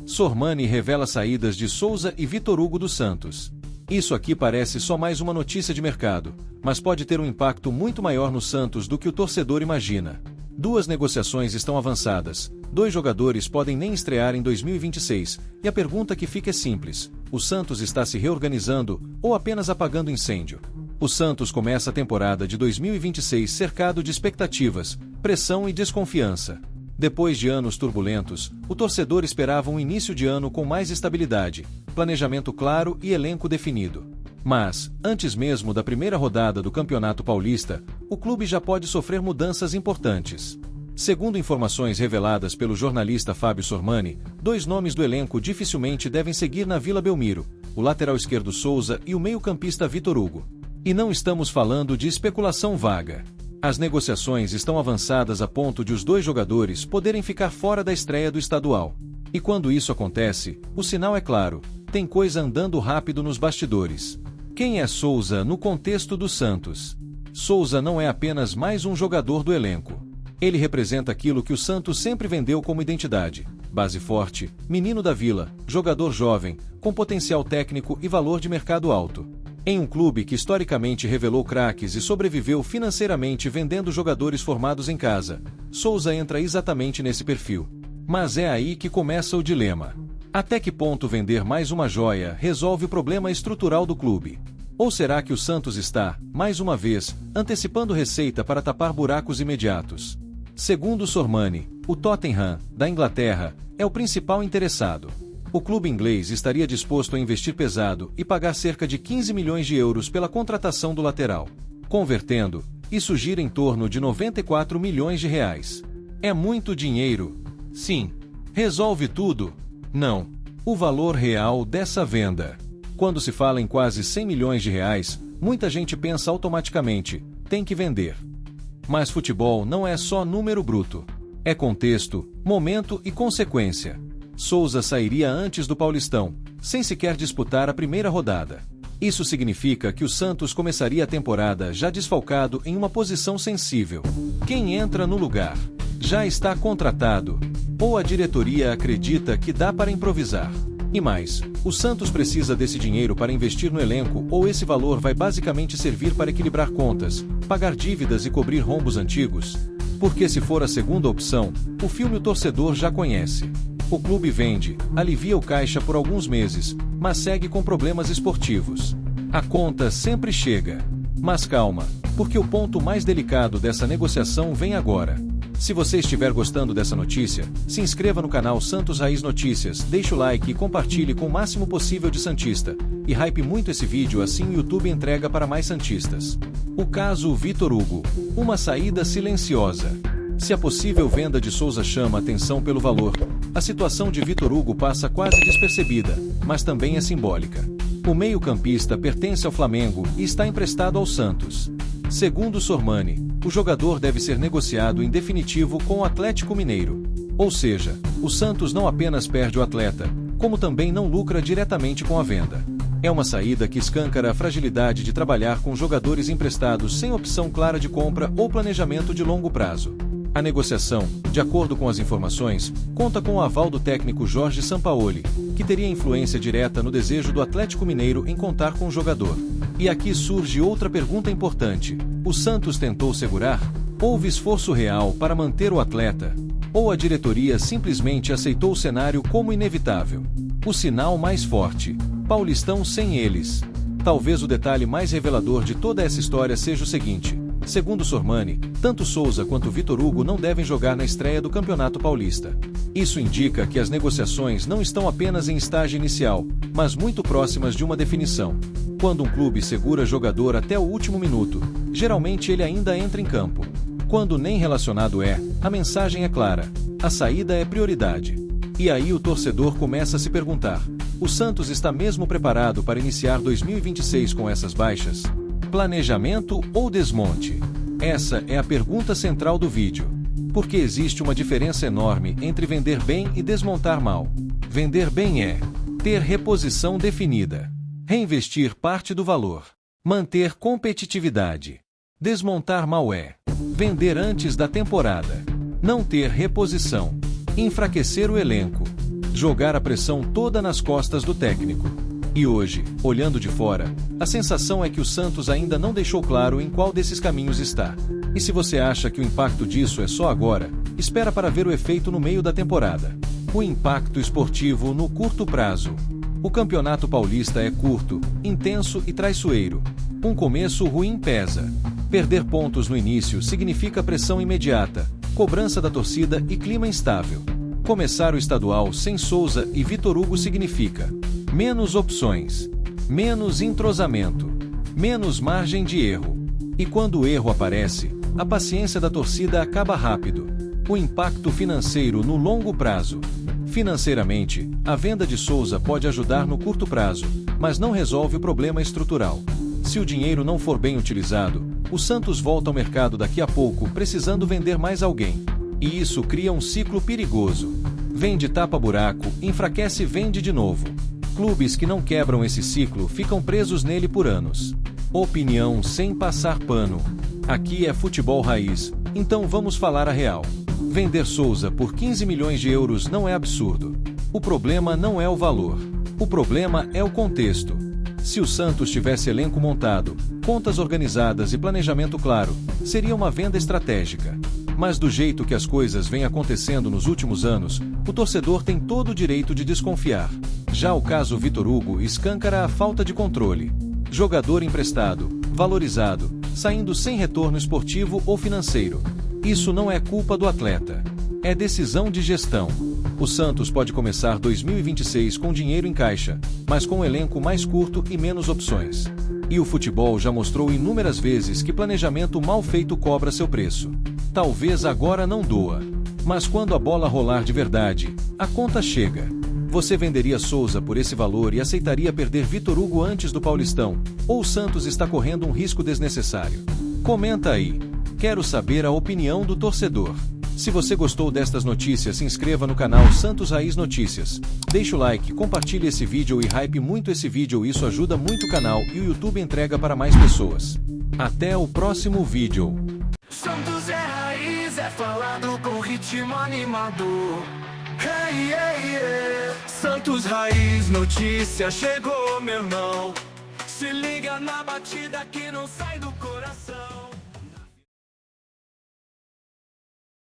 Sormani revela saídas de Souza e Vitor Hugo do Santos. Isso aqui parece só mais uma notícia de mercado, mas pode ter um impacto muito maior no Santos do que o torcedor imagina. Duas negociações estão avançadas, 2 jogadores podem nem estrear em 2026, e a pergunta que fica é simples: o Santos está se reorganizando ou apenas apagando incêndio? O Santos começa a temporada de 2026 cercado de expectativas, pressão e desconfiança. Depois de anos turbulentos, o torcedor esperava um início de ano com mais estabilidade, planejamento claro e elenco definido. Mas, antes mesmo da primeira rodada do Campeonato Paulista, o clube já pode sofrer mudanças importantes. Segundo informações reveladas pelo jornalista Fábio Sormani, 2 nomes do elenco dificilmente devem seguir na Vila Belmiro: o lateral esquerdo Souza e o meio-campista Vitor Hugo. E não estamos falando de especulação vaga. As negociações estão avançadas a ponto de os 2 jogadores poderem ficar fora da estreia do estadual. E quando isso acontece, o sinal é claro: tem coisa andando rápido nos bastidores. Quem é Souza no contexto do Santos? Souza não é apenas mais um jogador do elenco. Ele representa aquilo que o Santos sempre vendeu como identidade: base forte, menino da vila, jogador jovem, com potencial técnico e valor de mercado alto. Em um clube que historicamente revelou craques e sobreviveu financeiramente vendendo jogadores formados em casa, Souza entra exatamente nesse perfil. Mas é aí que começa o dilema. Até que ponto vender mais uma joia resolve o problema estrutural do clube? Ou será que o Santos está, mais uma vez, antecipando receita para tapar buracos imediatos? Segundo Sormani, o Tottenham, da Inglaterra, é o principal interessado. O clube inglês estaria disposto a investir pesado e pagar cerca de 15 milhões de euros pela contratação do lateral. Convertendo, isso gira em torno de 94 milhões de reais. É muito dinheiro? Sim. Resolve tudo? Não. O valor real dessa venda. Quando se fala em quase 100 milhões de reais, muita gente pensa automaticamente: tem que vender. Mas futebol não é só número bruto. É contexto, momento e consequência. Souza sairia antes do Paulistão, sem sequer disputar a primeira rodada. Isso significa que o Santos começaria a temporada já desfalcado em uma posição sensível. Quem entra no lugar? Já está contratado? Ou a diretoria acredita que dá para improvisar? E mais, o Santos precisa desse dinheiro para investir no elenco ou esse valor vai basicamente servir para equilibrar contas, pagar dívidas e cobrir rombos antigos? Porque se for a segunda opção, o filme o torcedor já conhece. O clube vende, alivia o caixa por alguns meses, mas segue com problemas esportivos. A conta sempre chega. Mas calma, porque o ponto mais delicado dessa negociação vem agora. Se você estiver gostando dessa notícia, se inscreva no canal Santos Raiz Notícias, deixe o like e compartilhe com o máximo possível de santista. E hype muito esse vídeo, assim o YouTube entrega para mais santistas. O caso Vitor Hugo. Uma saída silenciosa. Se a possível venda de Souza chama atenção pelo valor, a situação de Vitor Hugo passa quase despercebida, mas também é simbólica. O meio-campista pertence ao Flamengo e está emprestado ao Santos. Segundo Sormani, o jogador deve ser negociado em definitivo com o Atlético Mineiro. Ou seja, o Santos não apenas perde o atleta, como também não lucra diretamente com a venda. É uma saída que escancara a fragilidade de trabalhar com jogadores emprestados sem opção clara de compra ou planejamento de longo prazo. A negociação, de acordo com as informações, conta com o aval do técnico Jorge Sampaoli, que teria influência direta no desejo do Atlético Mineiro em contar com o jogador. E aqui surge outra pergunta importante: o Santos tentou segurar? Houve esforço real para manter o atleta? Ou a diretoria simplesmente aceitou o cenário como inevitável? O sinal mais forte: Paulistão sem eles. Talvez o detalhe mais revelador de toda essa história seja o seguinte: segundo Sormani, tanto Souza quanto Vitor Hugo não devem jogar na estreia do Campeonato Paulista. Isso indica que as negociações não estão apenas em estágio inicial, mas muito próximas de uma definição. Quando um clube segura jogador até o último minuto, geralmente ele ainda entra em campo. Quando nem relacionado é, a mensagem é clara: a saída é prioridade. E aí o torcedor começa a se perguntar: o Santos está mesmo preparado para iniciar 2026 com essas baixas? Planejamento ou desmonte? Essa é a pergunta central do vídeo. Porque existe uma diferença enorme entre vender bem e desmontar mal. Vender bem é ter reposição definida, reinvestir parte do valor, manter competitividade. Desmontar mal é Vender antes da temporada. Não ter reposição. Enfraquecer o elenco. Jogar a pressão toda nas costas do técnico. E hoje, olhando de fora, a sensação é que o Santos ainda não deixou claro em qual desses caminhos está. E se você acha que o impacto disso é só agora, espera para ver o efeito no meio da temporada. O impacto esportivo no curto prazo. O Campeonato Paulista é curto, intenso e traiçoeiro. Um começo ruim pesa. Perder pontos no início significa pressão imediata, cobrança da torcida e clima instável. Começar o estadual sem Souza e Vitor Hugo significa menos opções, menos entrosamento, menos margem de erro. E quando o erro aparece, a paciência da torcida acaba rápido. O impacto financeiro no longo prazo. Financeiramente, a venda de Souza pode ajudar no curto prazo, mas não resolve o problema estrutural. Se o dinheiro não for bem utilizado, o Santos volta ao mercado daqui a pouco precisando vender mais alguém. E isso cria um ciclo perigoso. Vende tapa-buraco, enfraquece e vende de novo. Clubes que não quebram esse ciclo ficam presos nele por anos. Opinião sem passar pano. Aqui é futebol raiz, então vamos falar a real. Vender Souza por 15 milhões de euros não é absurdo. O problema não é o valor. O problema é o contexto. Se o Santos tivesse elenco montado, contas organizadas e planejamento claro, seria uma venda estratégica. Mas do jeito que as coisas vêm acontecendo nos últimos anos, o torcedor tem todo o direito de desconfiar. Já o caso Vitor Hugo escancara a falta de controle. Jogador emprestado, valorizado, saindo sem retorno esportivo ou financeiro. Isso não é culpa do atleta. É decisão de gestão. O Santos pode começar 2026 com dinheiro em caixa, mas com um elenco mais curto e menos opções. E o futebol já mostrou inúmeras vezes que planejamento mal feito cobra seu preço. Talvez agora não doa, mas quando a bola rolar de verdade, a conta chega. Você venderia Souza por esse valor e aceitaria perder Vitor Hugo antes do Paulistão? Ou o Santos está correndo um risco desnecessário? Comenta aí. Quero saber a opinião do torcedor. Se você gostou destas notícias, se inscreva no canal Santos Raiz Notícias. Deixe o like, compartilhe esse vídeo e hype muito esse vídeo, isso ajuda muito o canal e o YouTube entrega para mais pessoas. Até o próximo vídeo. Santos é raiz, é falado com ritmo animador. Hey, hey, hey. Santos Raiz Notícia chegou, meu irmão. Se liga na batida que não sai do coração.